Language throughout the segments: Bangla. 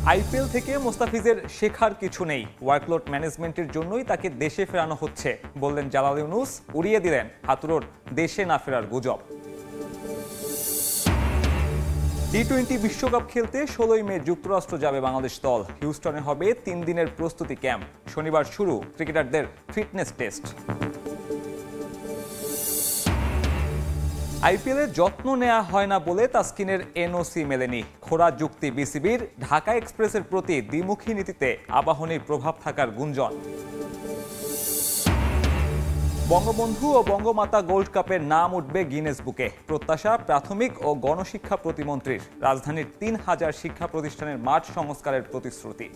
আইপিএল থেকে মোস্তাফিজের শেখার কিছু নেই, ওয়ার্কলোড ম্যানেজমেন্টের জন্যই তাকে দেশে ফেরানো হচ্ছে বললেন জালাল ইউনুস। উড়িয়ে দিলেন হাতুড়ুর দেশে না ফেরার গুজব। টি-20 বিশ্বকাপ খেলতে 16ই মে যুক্তরাষ্ট্র যাবে বাংলাদেশ দল। হিউস্টনে হবে 3 দিনের প্রস্তুতি ক্যাম্প। শনিবার শুরু ক্রিকেটারদের ফিটনেস টেস্ট। আইপিএলে যত্ন নেওয়া হয় না বলে তাসকিনের এনওসি মেলেনি। খোড়া যুক্তি বিসিবির। ঢাকা এক্সপ্রেসের প্রতি দ্বিমুখী নীতিতে আবাহনীর প্রভাব থাকার গুঞ্জন। বঙ্গবন্ধু ও বঙ্গমাতা গোল্ড কাপের নাম উঠবে গিনেস বুকে। প্রত্যাশা প্রাথমিক ও গণশিক্ষা প্রতিমন্ত্রীর। রাজধানীর 3000 শিক্ষা প্রতিষ্ঠানের মাঠ সংস্কারের প্রতিশ্রুতি।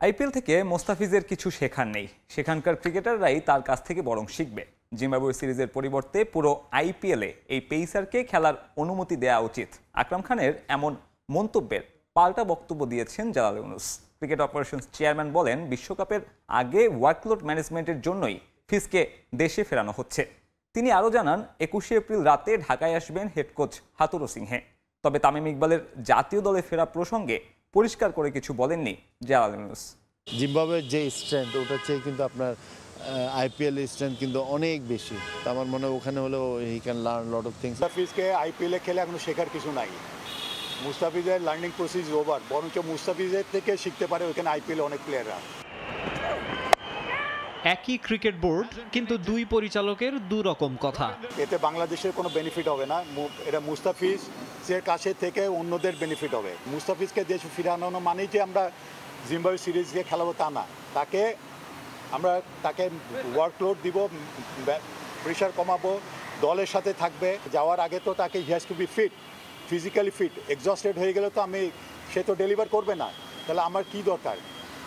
আইপিএল থেকে মোস্তাফিজের কিছু শেখার নেই। সেখানকার ক্রিকেটাররাই তার কাছ থেকে বরং শিখবে। জিম্বাবুয়ে সিরিজের পরিবর্তে পুরো আইপিএলে এই পেসারকে খেলার অনুমতি দেওয়া উচিত। আকরাম খানের এমন মন্তব্যের পাল্টা বক্তব্য দিয়েছেন Jalal Yunus. Cricket operations chairman বলেন, বিশ্বকাপের আগে ওয়ার্কলোড ম্যানেজমেন্টের জন্যই ফিজকে দেশে ফেরানো হচ্ছে। তিনি আরও জানান, 21শে এপ্রিল রাতে ঢাকায় আসবেন হেড কোচ হাতুরু সিংহে। তবে তামিম ইকবালের জাতীয় দলে ফেরা প্রসঙ্গে পরিষ্কার করে কিছু বলেননি জালাল ইউনুস। জিম্বাবুয়ের যে স্ট্রেংথ, ওটার চেয়ে কিন্তু আপনার আইপিএল স্ট্রেংথ কিন্তু অনেক বেশি। তো আমার মনে হয় ওখানে হলেও he can learn lot of things. মুস্তাফিজকে আইপিএলে খেলে এখনো শেখার কিছু নাই। মুস্তাফিজের লার্নিং প্রসেস ওভার। বরঞ্চ মুস্তাফিজের থেকে শিখতে পারে ওখানে আইপিএলে অনেক প্লেয়াররা। একই ক্রিকেট বোর্ড, কিন্তু দুই পরিচালকের দু রকম কথা। এতে বাংলাদেশের কোনো বেনিফিট হবে না। এটা মুস্তাফিজের কাছে থেকে অন্যদের বেনিফিট হবে। মুস্তাফিজকে দেশে ফিরানো মানেই যে আমরা জিম্বাবুয়ে সিরিজকে খেলাবো তা না। তাকে ওয়ার্কলোড দিব, প্রেশার কমাবো, দলের সাথে থাকবে। যাওয়ার আগে তো তাকে he has to be fit, physically fit. Exhausted হয়ে গেলে তো সে তো ডেলিভার করবে না। তাহলে আমার কি দরকার?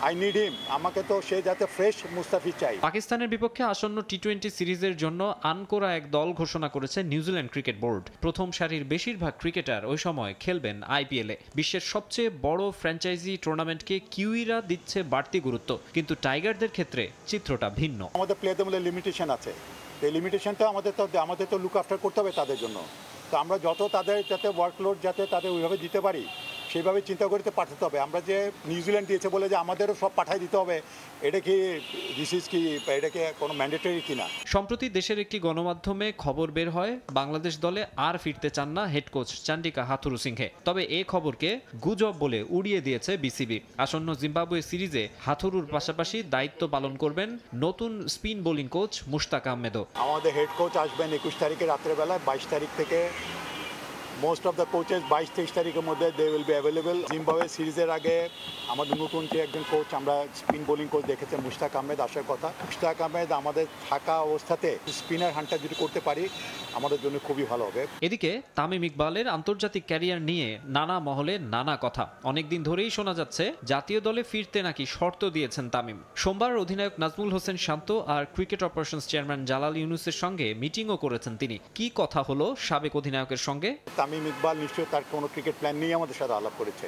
আই নিড হিম। আমাকে তো সে যাতে ফ্রেশ মুস্তাফিজ চাই। পাকিস্তানের বিপক্ষে আসন্ন টি-20 সিরিজের জন্য আনকোরা এক দল ঘোষণা করেছে নিউজিল্যান্ড ক্রিকেট বোর্ড। প্রথম সারির বেশিরভাগ ক্রিকেটার ওই সময় খেলবেন আইপিএলে। বিশ্বের সবচেয়ে বড় ফ্র্যাঞ্চাইজি টুর্নামেন্টকে কিউইরা দিচ্ছে বাড়তি গুরুত্ব, কিন্তু টাইগারদের ক্ষেত্রে চিত্রটা ভিন্ন। আমাদের প্লেয়ারদের মধ্যে লিমিটেশন আছে। এই লিমিটেশনটা আমাদের তো লুক আফটার করতে হবে তাদের জন্য। তো আমরা যত তাদের যাতে ওয়ার্কলোড যাতে তাদের ওইভাবে দিতে পারি সেইভাবে চিন্তা করতে পাঠাতে হবে। আমরা যে নিউজিল্যান্ড দিয়েছে বলে যে আমাদেরও সব পাঠাই দিতে হবে, এটা কি কোনো ম্যান্ডেটরি কিনা? সম্প্রতি দেশের একটি গণমাধ্যমে খবর বের হয়, বাংলাদেশ দলে আর ফিরতে চান না হেড কোচ চান্ডিকা হাথুরু সিংহে। তবে এই খবরকে গুজব বলে উড়িয়ে দিয়েছে বিসিবি। আসন্ন জিম্বাবুয়ে সিরিজে হাথুরুর পাশাপাশি দায়িত্ব পালন করবেন নতুন স্পিন বোলিং কোচ মুশতাক আহমেদও। আমাদের হেড কোচ আসবেন 21 তারিখে রাত্রেবেলায়। 22 তারিখ থেকে মোস্ট অফ দ্য কোচেস 22-23 তারিখের মধ্যে they will be available. Zimbabwe সিরিজের আগে আমাদের নতুন যে একজন কোচ, আমরা স্পিন বোলিং কোচ দেখেছি মুশতাক আহমেদ আসার কথা। মুশতাক আহমেদ আমাদের থাকা অবস্থাতে স্পিনার হান্টার যদি করতে পারি আমাদের জন্য খুবই ভালো হবে। এদিকে তামিম ইকবালের আন্তর্জাতিক ক্যারিয়ার নিয়ে নানা মহলে নানা কথা। অনেকদিন ধরেই শোনা যাচ্ছে জাতীয় দলে ফিরতে নাকি শর্ত দিয়েছেন তামিম। সোমবার অধিনায়ক নাজমুল হোসেন শান্ত আর ক্রিকেট অপারেশনস চেয়ারম্যান জালাল ইউনুসের সঙ্গে মিটিংও করেছেন তিনি। কি কথা হলো সাবেক অধিনায়কের সঙ্গে? তামিম ইকবাল নিশ্চয়ই তার কোনো ক্রিকেট প্ল্যান নিয়ে আমাদের সাথে আলাপ করেছে।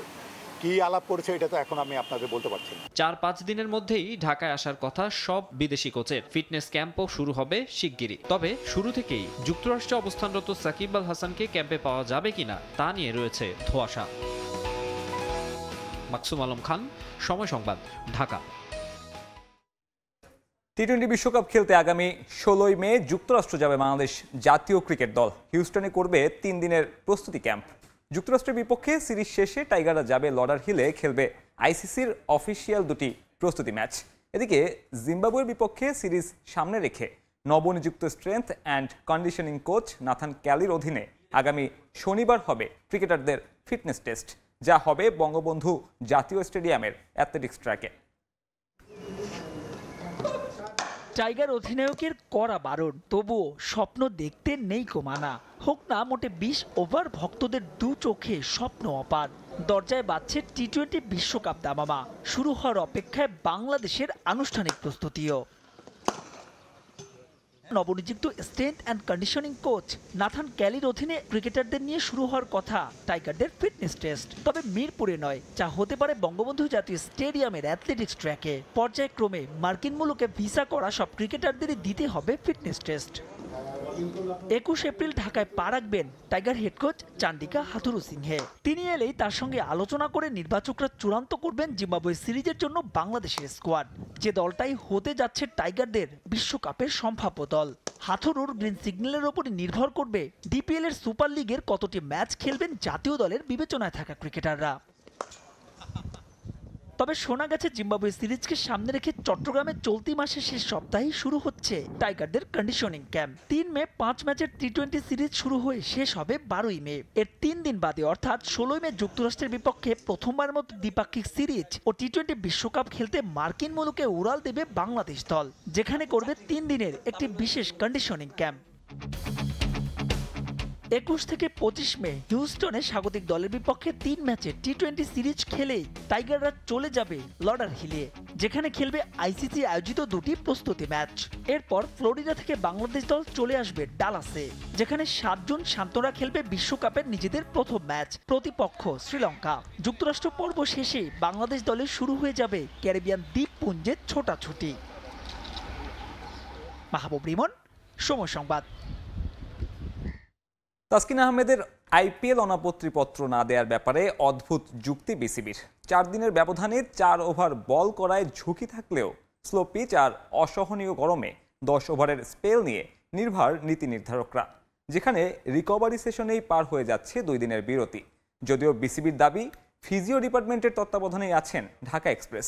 কি আলাপ করেছে এটা তো এখন আমি আপনাদের বলতে পারছি না। 4-5 দিনের মধ্যেই ঢাকায় আসার কথা সব বিদেশি কোচের। ফিটনেস ক্যাম্পও শুরু হবে শিগগিরই। তবে শুরু থেকেই যুক্তরাষ্ট্রে অবস্থানরত সাকিব আল হাসানকে ক্যাম্পে পাওয়া যাবে কিনা তা নিয়ে রয়েছে ধোঁয়াশা। মাকসুম আলম খান, সময় সংবাদ, ঢাকা। টি-20 বিশ্বকাপ খেলতে আগামী 16ই মে যুক্তরাষ্ট্র যাবে বাংলাদেশ জাতীয় ক্রিকেট দল। হিউস্টনে করবে 3 দিনের প্রস্তুতি ক্যাম্প। যুক্তরাষ্ট্রের বিপক্ষে সিরিজ শেষে টাইগাররা যাবে লর্ডার হিলে, খেলবে আইসিসির অফিসিয়াল 2টি প্রস্তুতি ম্যাচ। এদিকে জিম্বাবুয়ের বিপক্ষে সিরিজ সামনে রেখে নবনিযুক্ত strength and conditioning coach Nathan ক্যালির অধীনে আগামী শনিবার হবে ক্রিকেটারদের ফিটনেস টেস্ট, যা হবে বঙ্গবন্ধু জাতীয় স্টেডিয়ামের অ্যাথলেটিক্স ট্র্যাকে। টাইগার অধিনায়কের কড়া বারণ, তবুও স্বপ্ন দেখতে নেই কমানা। হোক না মোটে 20 ওভার, ভক্তদের দু চোখে স্বপ্ন অপার। দরজায় বাজছে টি-20 বিশ্বকাপ দামামা। শুরু হওয়ার অপেক্ষায় বাংলাদেশের আনুষ্ঠানিক প্রস্তুতিও। নবনিযুক্ত strength and conditioning coach Nathan ক্যালির অধীনে ক্রিকেটারদের নিয়ে শুরু হওয়ার কথা টাইগারদের ফিটনেস টেস্ট, তবে মিরপুরে নয়, যা হতে পারে বঙ্গবন্ধু জাতীয় স্টেডিয়ামের অ্যাথলেটিক্স ট্র্যাকে। পর্যায়ক্রমে মার্কিন মুলুকে ভিসা করা সব ক্রিকেটারদেরই দিতে হবে ফিটনেস টেস্ট। 21 এপ্রিল ঢাকায় পা রাখবেন tiger head coach Chandika Hathurusingha. তিনি এলেই তার সঙ্গে আলোচনা করে নির্বাচকরা চূড়ান্ত করবেন জিম্বাবুয়ে সিরিজের জন্য বাংলাদেশের স্কোয়াড, যে দলটাই হতে যাচ্ছে টাইগারদের বিশ্বকাপের সম্ভাব্য দল। হাথুরুর গ্রিন সিগন্যালের ওপরই নির্ভর করবে ডিপিএল এর সুপার লিগের কতটি ম্যাচ খেলবেন জাতীয় দলের বিবেচনায় থাকা ক্রিকেটাররা। তবে শোনা গেছে জিম্বাবুয়ে সিরিজকে সামনে রেখে চট্টগ্রামে চলতি মাসের শেষ সপ্তাহেই শুরু হচ্ছে টাইগারদের কন্ডিশনিং ক্যাম্প। 3 মে 5 ম্যাচের টি-20 সিরিজ শুরু হয়ে শেষ হবে 12ই মে। এর 3 দিন বাদে অর্থাৎ 16ই মে যুক্তরাষ্ট্রের বিপক্ষে প্রথমবারের মতো দ্বিপাক্ষিক সিরিজ ও টি-20 বিশ্বকাপ খেলতে মার্কিন মুলুকে উড়াল দেবে বাংলাদেশ দল, যেখানে করবে 3 দিনের একটি বিশেষ কন্ডিশনিং ক্যাম্প। 21 থেকে 25 মে হিউস্টনে স্বাগতিক দলের বিপক্ষে 3 ম্যাচের টি-20 সিরিজ খেলেই টাইগাররা চলে যাবে লর্ডার হিলে, যেখানে খেলবে আইসিসি আয়োজিত 2টি প্রস্তুতি ম্যাচ। এরপর ফ্লোরিডা থেকে বাংলাদেশ দল চলে আসবে ডালাসে, যেখানে 7 জুন শান্তরা খেলবে বিশ্বকাপের নিজেদের প্রথম ম্যাচ, প্রতিপক্ষ শ্রীলঙ্কা। যুক্তরাষ্ট্র পর্ব শেষে বাংলাদেশ দলের শুরু হয়ে যাবে ক্যারিবিয়ান দ্বীপপুঞ্জের ছোটাছুটি। মাহবুব রিমন, সময় সংবাদ। তাসকিন আহমেদের আইপিএল অনাপত্তিপত্র না দেওয়ার ব্যাপারে অদ্ভুত যুক্তি বিসিবির। 4 দিনের ব্যবধানে 4 ওভার বল করায় ঝুঁকি থাকলেও স্লো পিচ আর অসহনীয় গরমে 10 ওভারের স্পেল নিয়ে নির্ভর নীতি নির্ধারকরা, যেখানে রিকভারি সেশনেই পার হয়ে যাচ্ছে 2 দিনের বিরতি। যদিও বিসিবির দাবি ফিজিও ডিপার্টমেন্টের তত্ত্বাবধানেই আছেন ঢাকা এক্সপ্রেস,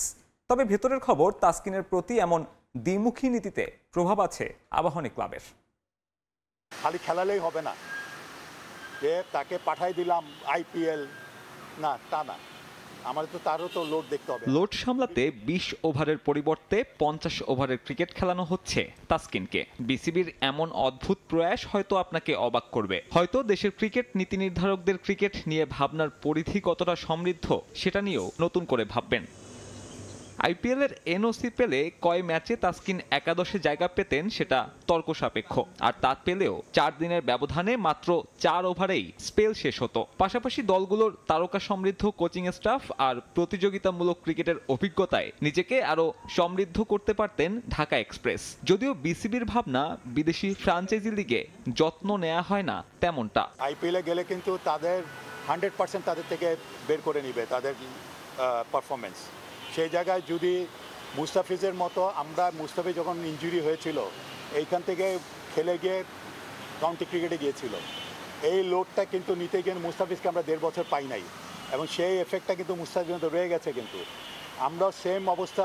তবে ভেতরের খবর তাসকিনের প্রতি এমন দ্বিমুখী নীতিতে প্রভাব আছে আবাহনী ক্লাবের। খালি খেলালেই হবে না যে তাকে পাঠাই দিলাম আইপিএল, না তা না, আমাদের তো তারও তো লোড দেখতে হবে। লোড সামলাতে 20 ওভারের পরিবর্তে 50 ওভারের ক্রিকেট খেলানো হচ্ছে তাসকিনকে। বিসিবির এমন অদ্ভুত প্রয়াস হয়তো আপনাকে অবাক করবে। হয়তো দেশের ক্রিকেট নীতি নির্ধারকদের ক্রিকেট নিয়ে ভাবনার পরিধি কতটা সমৃদ্ধ সেটা নিয়েও নতুন করে ভাববেন। আইপিএল এর এনওসি পেলে কয় ম্যাচে তাসকিন একাদশে জায়গা পেতেন সেটা তর্ক সাপেক্ষ, আর তা পেলেও 4 দিনের ব্যবধানে মাত্র 4 ওভারেই স্পেল শেষ হতো। পাশাপাশি দলগুলোর তারকা সমৃদ্ধ কোচিং স্টাফ আর প্রতিযোগিতামূলক ক্রিকেটের অভিজ্ঞতায় নিজেকে আরো সমৃদ্ধ করতে পারতেন ঢাকা এক্সপ্রেস। যদিও বিসিবির ভাবনা বিদেশি ফ্রাঞ্চাইজি লিগে যত্ন নেওয়া হয় না তেমনটা। আইপিএলে গেলে কিন্তু তাদের 100% তাদের থেকে বের করে নিবে তাদের পারফরমেন্স। সেই জায়গায় যদি মুস্তাফিজের মতো, আমরা মুস্তাফিজ যখন ইনজুরি হয়েছিল এইখান থেকে খেলে গিয়ে কাউন্টি ক্রিকেটে গিয়েছিল, এই লোডটা কিন্তু নিতে গিয়ে মুস্তাফিজকে আমরা 1.5 বছর পাই নাই, এবং সেই এফেক্টটা কিন্তু মুস্তাফিজ মতো রয়ে গেছে। কিন্তু আমরা সেম অবস্থা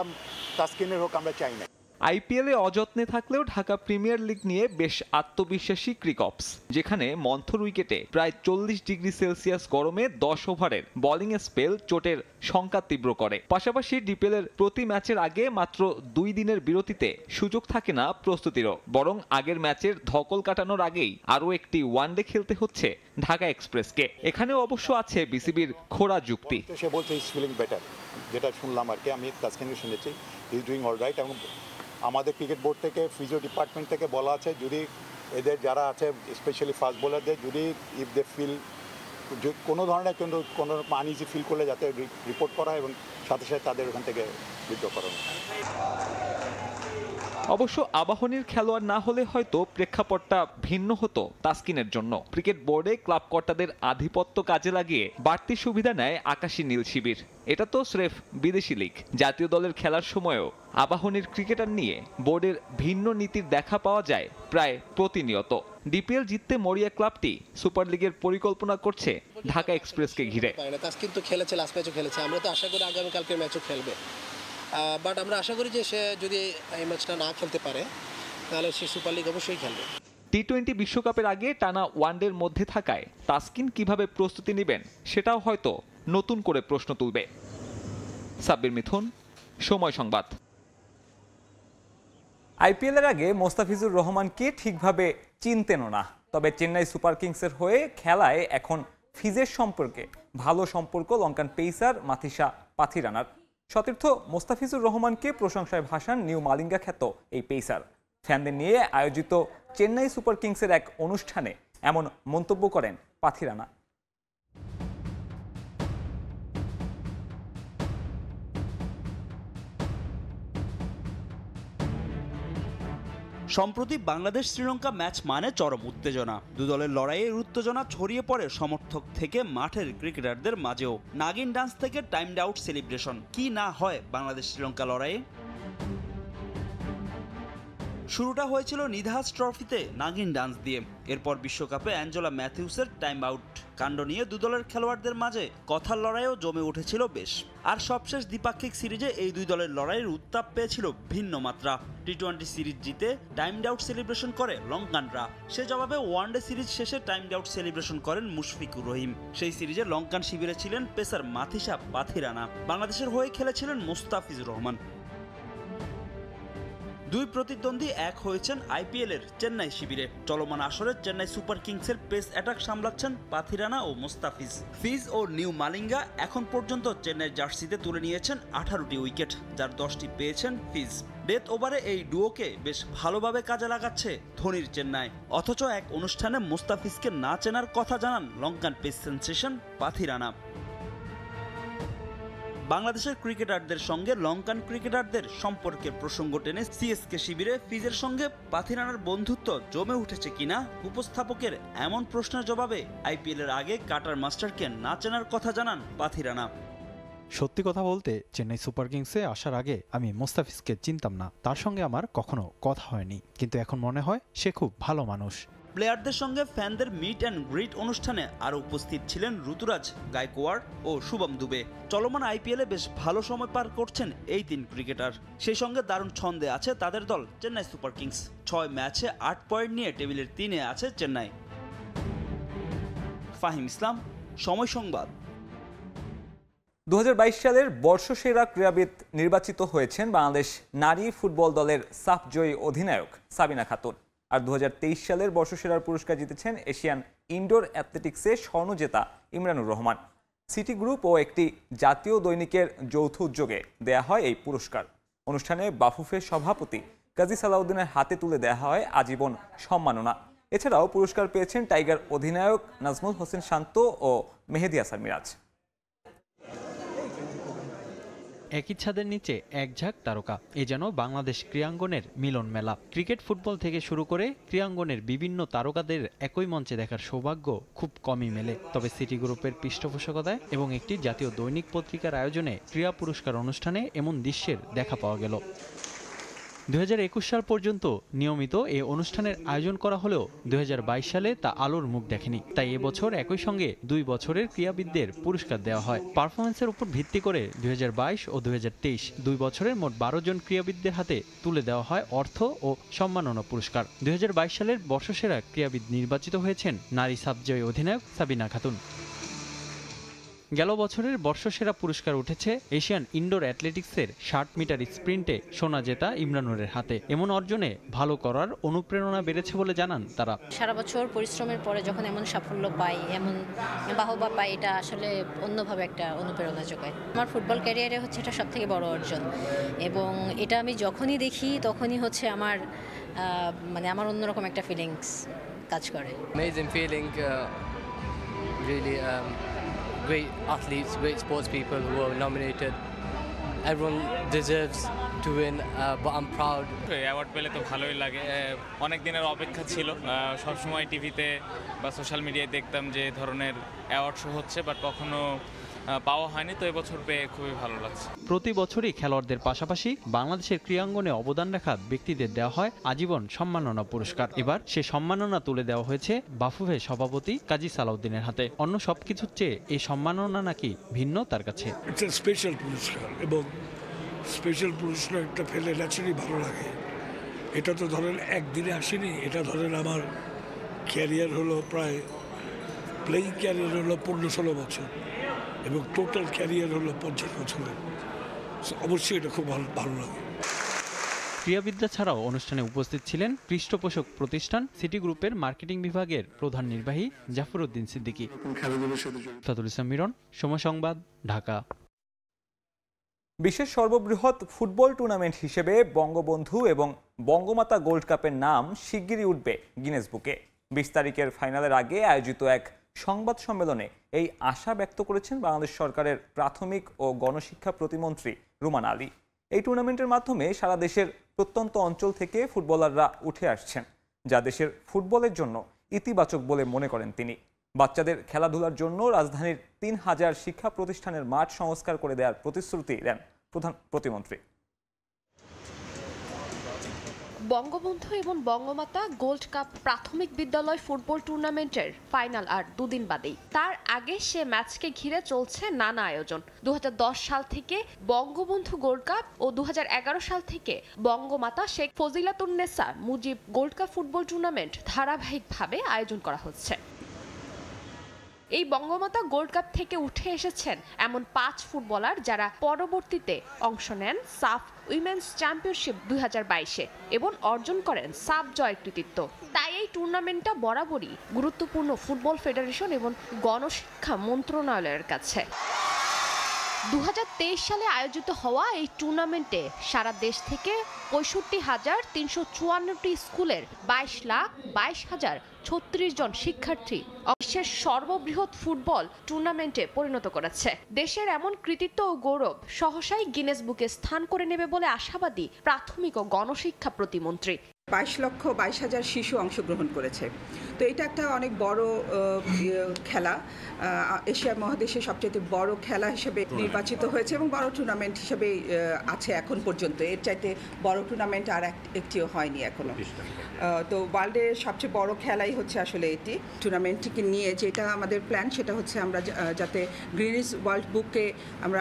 তাসকিনের হোক আমরা চাই না। আইপিএলে অযত্নে থাকলেও ঢাকা প্রিমিয়ার লিগ নিয়ে বেশ আত্মবিশ্বাসী ক্রিকঅপস, যেখানে মন্থর উইকেটে প্রায় 40 ডিগ্রি সেলসিয়াস গরমে 10 ওভারের বোলিং স্পেল চোটের শঙ্কা তীব্র করে। পাশাপাশি ডিপিএলের প্রতি ম্যাচের আগে মাত্র 2 দিনের বিরতিতে সুযোগ থাকে না প্রস্তুতিরও, বরং আগের ম্যাচের ধকল কাটানোর আগেই আরও একটি ওয়ানডে খেলতে হচ্ছে ঢাকা এক্সপ্রেসকে। এখানেও অবশ্য আছে বিসিবির খোঁড়া যুক্তি। সে বলছে ইজ ফিলিং বেটার, যেটা শুনলাম আর কি, আমি তাসকিনকে শুনেছি ইজ ডুইং অল রাইট। এবং আমাদের ক্রিকেট বোর্ড থেকে ফিজিও ডিপার্টমেন্ট থেকে বলা আছে যদি এদের যারা আছে স্পেশালি ফাস্ট বোলারদের যদি ইফ দে ফিল কোনো ধরনের কোনো আনইজি ফিল করলে যাতে রিপোর্ট করা এবং সাথে সাথে তাদের ওখান থেকে উইথড্র করানো। অবশ্য আবাহনীর খেলোয়াড় না হলে হয়তো প্রেক্ষাপটটা ভিন্ন হতো তাসকিনের জন্য। ক্রিকেট বোর্ডে ক্লাব কর্তাদের আধিপত্য কাজে লাগিয়ে বাড়তি সুবিধা নেয় আকাশী নীল শিবির। এটা তো স্রেফ বিদেশি লিগ। জাতীয় দলের খেলার সময়ও আবাহনীর ক্রিকেটার নিয়ে বোর্ডের ভিন্ন নীতির দেখা পাওয়া যায় প্রায় প্রতিনিয়ত। ডিপিএল জিততে মরিয়া ক্লাবটি সুপার লিগের পরিকল্পনা করছে ঢাকা এক্সপ্রেসকে ঘিরে। তাসকিন তো খেলেছে, লাস্ট ম্যাচও খেলেছে, আমরা তো আশা করি আগামীকালকের ম্যাচও খেলবে। বাট আমরা আশা করি যে সে যদি এই ম্যাচটা না খেলতে পারে তাহলে সে সুপার লিগ অবশ্যই খেলবে। টি-20 বিশ্বকাপের আগে টানা ওয়ানডের মধ্যে থাকায় তাসকিন কিভাবে প্রস্তুতি নেবেন সেটাও হয়তো নতুন করে প্রশ্ন তুলবে। সাব্বির মিথুন, সময় সংবাদ। আইপিএলের আগে মোস্তাফিজুর রহমানকে ঠিকভাবে চিনতেনও না, তবে চেন্নাই সুপার কিংসের হয়ে খেলায় এখন ফিজের সম্পর্কে ভালো সম্পর্ক লঙ্কান পেসার মাথিসা পাথিরানার। সতীর্থ মোস্তাফিজুর রহমানকে প্রশংসায় ভাসান নিউ মালিঙ্গা খ্যাত এই পেসার। ফ্যানদের নিয়ে আয়োজিত চেন্নাই সুপার কিংসের এক অনুষ্ঠানে এমন মন্তব্য করেন পাথি রানা। সম্প্রতি বাংলাদেশ শ্রীলঙ্কা ম্যাচ মানে চরম উত্তেজনা। দু দলের লড়াইয়ের উত্তেজনা ছড়িয়ে পড়ে সমর্থক থেকে মাঠের ক্রিকেটারদের মাঝেও। নাগিন ডান্স থেকে টাইমড আউট সেলিব্রেশন, কি না হয় বাংলাদেশ শ্রীলঙ্কা লড়াইয়ে। শুরুটা হয়েছিল নিধাস ট্রফিতে নাগিন ডান্স দিয়ে, এরপর বিশ্বকাপে অ্যাঞ্জেলা ম্যাথিউসের টাইম আউট কাণ্ড নিয়ে দু দলের খেলোয়াড়দের মাঝে কথার লড়াইও জমে উঠেছিল বেশ। আর সবশেষ দ্বিপাক্ষিক সিরিজে এই দুই দলের লড়াইয়ের উত্তাপ পেয়েছিল ভিন্ন মাত্রা। টি-20 সিরিজ জিতে টাইমড আউট সেলিব্রেশন করে লঙ্কানরা, সে জবাবে ওয়ানডে সিরিজ শেষে টাইমড আউট সেলিব্রেশন করেন মুশফিকুর রহিম। সেই সিরিজে লঙ্কান শিবিরে ছিলেন পেসার মাথিসা পাথি রানা, বাংলাদেশের হয়ে খেলেছিলেন মুস্তাফিজুর রহমান। দুই প্রতিদ্বন্দ্বী এক হয়েছেন আইপিএল এর চেন্নাই শিবিরে। চলমান আসরে চেন্নাই সুপার কিংসের পেস অ্যাটাক সামলাচ্ছেন পাথি রানা ও মুস্তাফিজ। ফিজ ও নিউ মালিঙ্গা এখন পর্যন্ত চেন্নাই জার্সিতে তুলে নিয়েছেন 18টি উইকেট, যার 10টি পেয়েছেন ফিজ। ডেথ ওভারে এই ডুওকে বেশ ভালোভাবে কাজে লাগাচ্ছে ধোনির চেন্নাই। অথচ এক অনুষ্ঠানে মুস্তাফিজকে না চেনার কথা জানান লঙ্কান পেস সেন্সেশন পাথি রানা। বাংলাদেশের ক্রিকেটারদের সঙ্গে লঙ্কান ক্রিকেটারদের সম্পর্কের প্রসঙ্গ টেনে সিএসকে শিবিরে ফিজের সঙ্গে পাথি রানার বন্ধুত্ব জমে উঠেছে কিনা উপস্থাপকের এমন প্রশ্নের জবাবে আইপিএল এর আগে কাটার মাস্টারকে না চেনার কথা জানান পাথি রানা। সত্যি কথা বলতে চেন্নাই সুপার কিংসে আসার আগে আমি মুস্তাফিজকে চিনতাম না, তার সঙ্গে আমার কখনো কথা হয়নি, কিন্তু এখন মনে হয় সে খুব ভালো মানুষ। প্লেয়ারদের সঙ্গে ফ্যানদের মিট অ্যান্ড গ্রিট অনুষ্ঠানে আরও উপস্থিত ছিলেন ঋতুরাজ গায়কোয়াড় ও শুভম দুবে। চলমান আইপিএলে বেশ ভালো সময় পার করছেন এই তিন ক্রিকেটার। সেই সঙ্গে দারুণ ছন্দে আছে তাদের দল চেন্নাই সুপার কিংস। 6 ম্যাচে 8 পয়েন্ট নিয়ে টেবিলের 3-এ আছে চেন্নাই। ফাহিম ইসলাম, সময় সংবাদ। 2022 সালের বর্ষসেরা ক্রীড়াবিদ নির্বাচিত হয়েছেন বাংলাদেশ নারী ফুটবল দলের সাফ জয়ী অধিনায়ক সাবিনা খাতুন। আর 2023 সালের বর্ষসেরার পুরস্কার জিতেছেন এশিয়ান ইনডোর অ্যাথলেটিক্সে স্বর্ণজেতা ইমরানুর রহমান। সিটি গ্রুপ ও একটি জাতীয় দৈনিকের যৌথ উদ্যোগে দেয়া হয় এই পুরস্কার। অনুষ্ঠানে বাফুফের সভাপতি কাজী সালাউদ্দিনের হাতে তুলে দেয়া হয় আজীবন সম্মাননা। এছাড়াও পুরস্কার পেয়েছেন টাইগার অধিনায়ক নাজমুল হোসেন শান্ত ও মেহেদী হাসান মিরাজ। একই ছাদের নিচে এক ঝাঁক তারকা, এ যেন বাংলাদেশ ক্রীড়াঙ্গনের মিলন মেলা। ক্রিকেট ফুটবল থেকে শুরু করে ক্রীড়াঙ্গনের বিভিন্ন তারকাদের একই মঞ্চে দেখার সৌভাগ্য খুব কমই মেলে। তবে সিটি গ্রুপের পৃষ্ঠপোষকতায় এবং একটি জাতীয় দৈনিক পত্রিকার আয়োজনে ক্রীড়া পুরস্কার অনুষ্ঠানে এমন দৃশ্যের দেখা পাওয়া গেল। 2021 সাল পর্যন্ত নিয়মিত এই অনুষ্ঠানের আয়োজন করা হলেও 2022 সালে তা আলোর মুখ দেখেনি। তাই এবছর একই সঙ্গে 2 বছরের ক্রীড়াবিদদের পুরস্কার দেওয়া হয়। পারফরমেন্সের উপর ভিত্তি করে 2022 ও 2023 2 বছরের মোট 12 জন ক্রীড়াবিদদের হাতে তুলে দেওয়া হয় অর্থ ও সম্মাননা পুরস্কার। 2022 সালের বর্ষসেরা ক্রীড়াবিদ নির্বাচিত হয়েছেন নারী সাবজয়ী অধিনায়ক সাবিনা খাতুন। গেল বছরের বর্ষসেরা পুরস্কার উঠেছে এশিয়ান ইনডোর অ্যাথলেটিক্সের 60 মিটার স্প্রিন্টে সোনা জেতা ইমরানুরের হাতে। এমন অর্জনে ভালো করার অনুপ্রেরণা বেড়েছে বলে জানান তারা। সারা বছর পরিশ্রমের পরে যখন এমন সাফল্য পাই, এমন বাহবা পাই, এটা আসলে অন্যভাবে একটা অনুপ্রেরণা যোগায়। আমার ফুটবল ক্যারিয়ারে হচ্ছে এটা সবথেকে বড় অর্জন, এবং এটা আমি যখনই দেখি তখনই হচ্ছে আমার আমার অন্যরকম একটা ফিলিংস কাজ করে। Amazing feeling, really great athletes, great sports people who were nominated. Everyone deserves to win, but I'm proud. Award পেলে তো ভালোই লাগে। অনেক দিনের অপেক্ষা ছিল। সবসময় টিভিতে বা সোশ্যাল মিডিয়ায় দেখতাম যে ধরনের অ্যাওয়ার্ড শো হচ্ছে, বাট কখনো পাওয়া হয়নি। তো এবছর পেয়ে খুবই ভালো লাগছে। প্রতি বছরই খেলোয়াড়দের পাশাপাশি বাংলাদেশের ক্রীড়াঙ্গনে অবদান রাখা ব্যক্তিদের দেওয়া হয় আজীবন সম্মাননা পুরস্কার। এবার সে সম্মাননা তুলে দেওয়া হয়েছে বাফুফের সভাপতি কাজী সালাউদ্দিনের হাতে। অন্য সবকিছুর চেয়ে এই সম্মাননা নাকি ভিন্ন তার কাছে। স্পেশাল পুরস্কার, এবং স্পেশাল পুরস্কারটা পেলে ন্যাচারালি ভালো লাগে। এটা তো ধরেন একদিনে আসেনি, এটা ধরেন আমার ক্যারিয়ার হলো প্রায় প্লেয়িং ক্যারিয়ার হলো 15-16 বছর, এবং টোটাল ক্যারিয়ার হলো 50 বছরের। অবশ্যই এটা খুব ভালো লাগে। ক্রীড়াবিদরা ছাড়াও অনুষ্ঠানে উপস্থিত ছিলেন পৃষ্ঠপোষক প্রতিষ্ঠান সিটি গ্রুপের মার্কেটিং বিভাগের প্রধান নির্বাহী জাফর উদ্দিন সিদ্দিকী। ফাদুল ইসলাম মিরন, সময় সংবাদ, ঢাকা। বিশ্বের সর্ববৃহৎ ফুটবল টুর্নামেন্ট হিসেবে বঙ্গবন্ধু এবং বঙ্গমাতা গোল্ড কাপের নাম শিগগিরই উঠবে গিনেস বুকে। 20 তারিখের ফাইনালের আগে আয়োজিত এক সংবাদ সম্মেলনে এই আশা ব্যক্ত করেছেন বাংলাদেশ সরকারের প্রাথমিক ও গণশিক্ষা প্রতিমন্ত্রী রুমান আলী। এই টুর্নামেন্টের মাধ্যমে সারা দেশের প্রত্যন্ত অঞ্চল থেকে ফুটবলাররা উঠে আসছেন, যা দেশের ফুটবলের জন্য ইতিবাচক বলে মনে করেন তিনি। বাচ্চাদের খেলাধুলার জন্য রাজধানীর 3000 শিক্ষা প্রতিষ্ঠানের মাঠ সংস্কার করে দেওয়ার প্রতিশ্রুতি দেন প্রধান প্রতিমন্ত্রী। বঙ্গবন্ধু এবং বঙ্গমাতা গোল্ড কাপ প্রাথমিক বিদ্যালয় ফুটবল টুর্নামেন্টের ফাইনাল আর দুদিন বাদেই। তার আগে সে ম্যাচকে ঘিরে চলছে নানা আয়োজন। 2010 সাল থেকে বঙ্গবন্ধু গোল্ড কাপ ও 2011 সাল থেকে Bangamata Sheikh Fazilatunnesa Mujib gold cup football tournament ধারাবাহিকভাবে আয়োজন করা হচ্ছে। এই বঙ্গমাতা গোল্ড কাপ থেকে উঠে এসেছেন এমন 5 ফুটবলার যারা পরবর্তীতে অংশ নেন সাফ উইমেন্স চ্যাম্পিয়নশিপ 2022-এ এবং অর্জন করেন সাফ জয়ের কৃতিত্ব। তাই এই টুর্নামেন্টটা বরাবরই গুরুত্বপূর্ণ ফুটবল ফেডারেশন এবং গণশিক্ষা মন্ত্রণালয়ের কাছে। 2023 সালে আয়োজিত হওয়া এই টুর্নামেন্টে সারা দেশ থেকে 65,354টি স্কুলের 22,22,036 জন শিক্ষার্থী বিশ্বের সর্ববৃহৎ ফুটবল টুর্নামেন্টে পরিণত করেছে। দেশের এমন কৃতিত্ব ও গৌরব সহসাই গিনেস বুকে স্থান করে নেবে বলে আশাবাদী প্রাথমিক ও গণশিক্ষা প্রতিমন্ত্রী। 22,22,000 শিশু অংশগ্রহণ করেছে। তো এটা একটা অনেক বড় খেলা, এশিয়া মহাদেশে সবচেয়ে বড় খেলা হিসেবে নির্বাচিত হয়েছে এবং বড় টুর্নামেন্ট হিসেবে আছে এখন পর্যন্ত। এর চাইতে বড় টুর্নামেন্ট আর একটিও হয়নি এখনো। তো ওয়ার্ল্ডের সবচেয়ে বড় খেলাই হচ্ছে আসলে এটি। টুর্নামেন্টটিকে নিয়ে যেটা আমাদের প্ল্যান সেটা হচ্ছে আমরা যাতে গ্রিনিস ওয়ার্ল্ড বুকে আমরা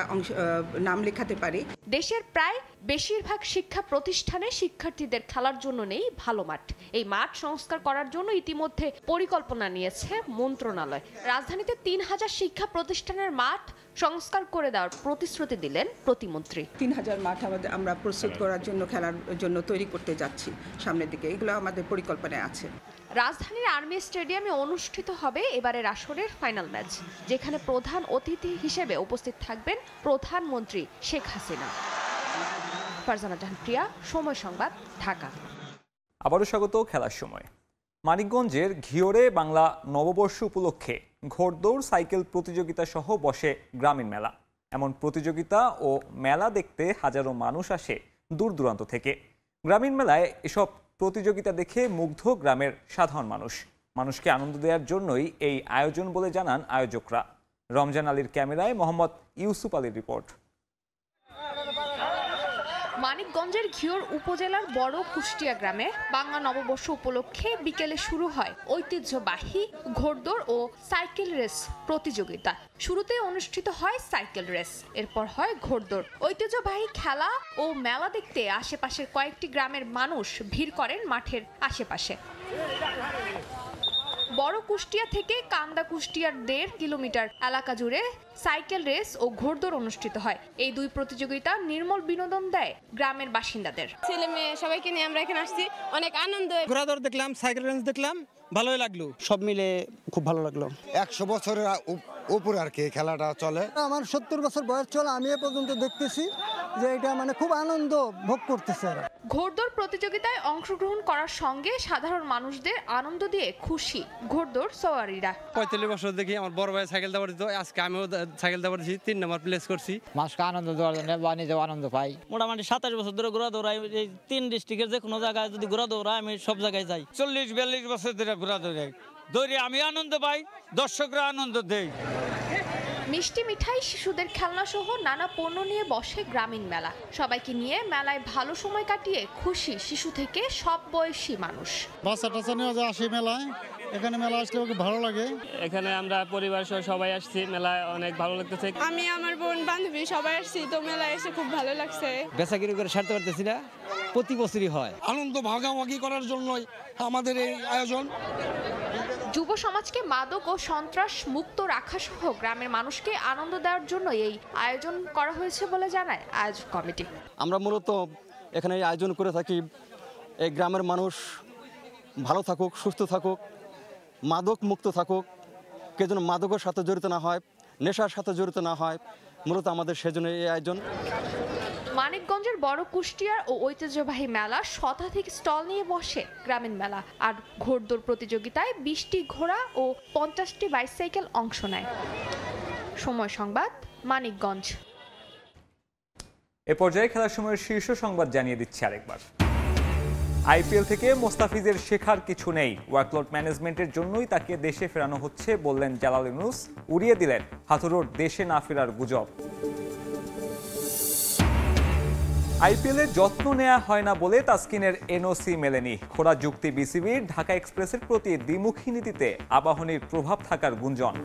নাম লেখাতে পারি। দেশের প্রায় বেশিরভাগ শিক্ষা প্রতিষ্ঠানে শিক্ষার্থীদের খেলার জন্য নেই ভালো মাঠ। এই মাঠ সংস্কার করার জন্য ইতিমধ্যে পরিকল্পনা নিয়েছে মন্ত্রণালয়। রাজধানীতে 3000 শিক্ষা প্রতিষ্ঠানের মাঠ সংস্কার করে দেওয়ার প্রতিশ্রুতি দিলেন প্রতিমন্ত্রী। 3000 মাঠ আমরা প্রস্তুত করার জন্য খেলার জন্য তৈরি করতে যাচ্ছি সামনের দিকে, এগুলো আমাদের পরিকল্পনায় আছে। রাজধানীর আর্মি স্টেডিয়ামে অনুষ্ঠিত হবে এবারের আসরের ফাইনাল ম্যাচ, যেখানে প্রধান অতিথি হিসেবে উপস্থিত থাকবেন প্রধানমন্ত্রী শেখ হাসিনা। ফারজানা জাহান প্রিয়া, সময় সংবাদ, ঢাকা। আবারও স্বাগত খেলার সময়। মানিকগঞ্জের ঘিওরে বাংলা নববর্ষ উপলক্ষে ঘোড়দৌড় সাইকেল প্রতিযোগিতা সহ বসে গ্রামীণ মেলা। এমন প্রতিযোগিতা ও মেলা দেখতে হাজারো মানুষ আসে দূর দূরান্ত থেকে। গ্রামীণ মেলায় এসব প্রতিযোগিতা দেখে মুগ্ধ গ্রামের সাধারণ মানুষ। মানুষকে আনন্দ দেওয়ার জন্যই এই আয়োজন বলে জানান আয়োজকরা। রমজান আলীর ক্যামেরায় মোহাম্মদ ইউসুফ আলীর রিপোর্ট। মানিকগঞ্জের ঘিওর উপজেলার বড় কুষ্টিয়া গ্রামে বাংলা নববর্ষ উপলক্ষে বিকেলে শুরু হয় ঐতিহ্যবাহী ঘোড়দৌড় ও সাইকেল রেস প্রতিযোগিতা। শুরুতে অনুষ্ঠিত হয় সাইকেল রেস, এরপর হয় ঘোড়দৌড়। ঐতিহ্যবাহী খেলা ও মেলা দেখতে আশেপাশের কয়েকটি গ্রামের মানুষ ভিড় করেন মাঠের আশেপাশে। বড় কুষ্টিয়া থেকে কান্দা কুষ্টিয়ার 1.5 কিলোমিটার এলাকা জুড়ে সাইকেল রেস ও ঘোড়দৌড় অনুষ্ঠিত হয়। এই দুই প্রতিযোগিতা নির্মল বিনোদন দেয় গ্রামের বাসিন্দাদের। ছেলে মেয়ে সবাইকে নিয়ে আমরা এখানে আসছি, অনেক আনন্দ। ঘোড়দৌড় দেখলাম, সাইকেল রেস দেখলাম, ভালোই লাগলো। সব মিলে খুব ভালো লাগলো। 100 বছরের উপরে আর কি খেলাটা চলে। আমার 70 বছর বয়স চলে, আমি এ পর্যন্ত দেখতেছি যে এটা মানে খুব আনন্দ ভোগ করতেছে। ঘোড়দৌড় প্রতিযোগিতায় অংশগ্রহণ করার সঙ্গে সাধারণ মানুষদের আনন্দ দিয়ে খুশি ঘোড়দৌড় সওয়ারিরা। 45 বছর দেখি আমার বড় ভাই সাইকেল দেওয়ার দিত, আজকে আমিও সাইকেল দেওয়ার দিচ্ছি, 3 নম্বর প্লেস করছি। মানুষকে আনন্দ দেওয়ার জন্য বা নিজেও আনন্দ পাই। মোটামুটি 27 বছর ধরে ঘোড়া দৌড়াই। এই 3 ডিস্ট্রিক্টের যে কোনো জায়গায় যদি ঘোড়া দৌড়াই আমি সব জায়গায় যাই। 40-42 বছর ধরে ঘোড়া দৌড়াই, দৌড়ে আমি আনন্দ পাই, দর্শকরা আনন্দ দেয়। মিষ্টি মিঠাই, শিশুদের খেলনা সহ নানা পণ্য নিয়ে বসে গ্রামীণ মেলা। সবাইকে নিয়ে মেলায় ভালো সময় কাটিয়ে খুশি শিশু থেকে সব বয়সী মানুষ। বাচ্চা টাচ্চা নিয়ে আসে মেলায়, এখানে মেলা আসলে খুব ভালো লাগে। এখানে আমরা পরিবার সহ সবাই আসছি, মেলায় অনেক ভালো লাগতেছে। আমি আমার বোন বান্ধবী সবাই আসছি, তো মেলায় এসে খুব ভালো লাগছে। বেচাকিরি করে সারতে পারতেছি না, প্রতি বছরই হয়। আনন্দ ভাগাভাগি করার জন্যই আমাদের এই আয়োজন। যুব সমাজকে মাদক ও সন্ত্রাস মুক্ত রাখা সহ গ্রামের মানুষকে আনন্দ দেওয়ার জন্য এই আয়োজন করা হয়েছে বলে জানায় আয়োজক কমিটি। আমরা মূলত এখানে আয়োজন করে থাকি এই গ্রামের মানুষ ভালো থাকুক, সুস্থ থাকুক, মাদক মুক্ত থাকুক, কেউ যেন মাদকের সাথে জড়িত না হয়, নেশার সাথে জড়িত না হয়, মূলত আমাদের সেজন্য এই আয়োজন। মানিকগঞ্জের বড় কুষ্টিয়ার ও ঐতিহ্যবাহী মেলা শতাধিক স্টল নিয়ে বসে গ্রামীণ মেলা। আর ঘোড়দৌড় প্রতিযোগিতায় 20টি ঘোড়া ও 50টি বাইসাইকেল অংশ নেয়। সময় সংবাদ, মানিকগঞ্জ। এ পর্যায়ে খেলার সময়ের শীর্ষ সংবাদ জানিয়ে দিচ্ছি আরেকবার। আইপিএল থেকে মোস্তাফিজের শেখার কিছু নেই, ওয়ার্কলোড ম্যানেজমেন্টের জন্যই তাকে দেশে ফেরানো হচ্ছে বললেন জালাল ইউনুস। উড়িয়ে দিলেন হাথুরুর দেশে না ফেরার গুজব। আইপিএলে যত্ন নেওয়া হয় না বলে তাসকিনের এনওসি মেলেনি। খোড়া যুক্তি বিসিবির, ঢাকা এক্সপ্রেসের প্রতি দ্বিমুখী নীতিতে আবাহনীর প্রভাব থাকার গুঞ্জন।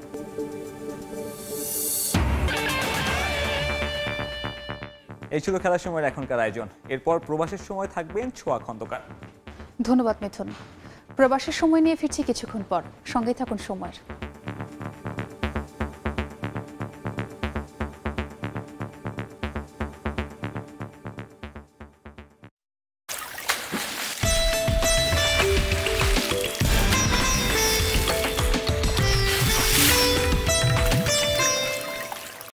এই ছিল খেলার সময়ের এখনকার আয়োজন। এরপর প্রবাসের সময় থাকবেন ছোঁয়া খন্দকার। ধন্যবাদ মিথুন। প্রবাসের সময় নিয়ে ফিরছি কিছুক্ষণ পর, সঙ্গেই থাকুন সময়ের।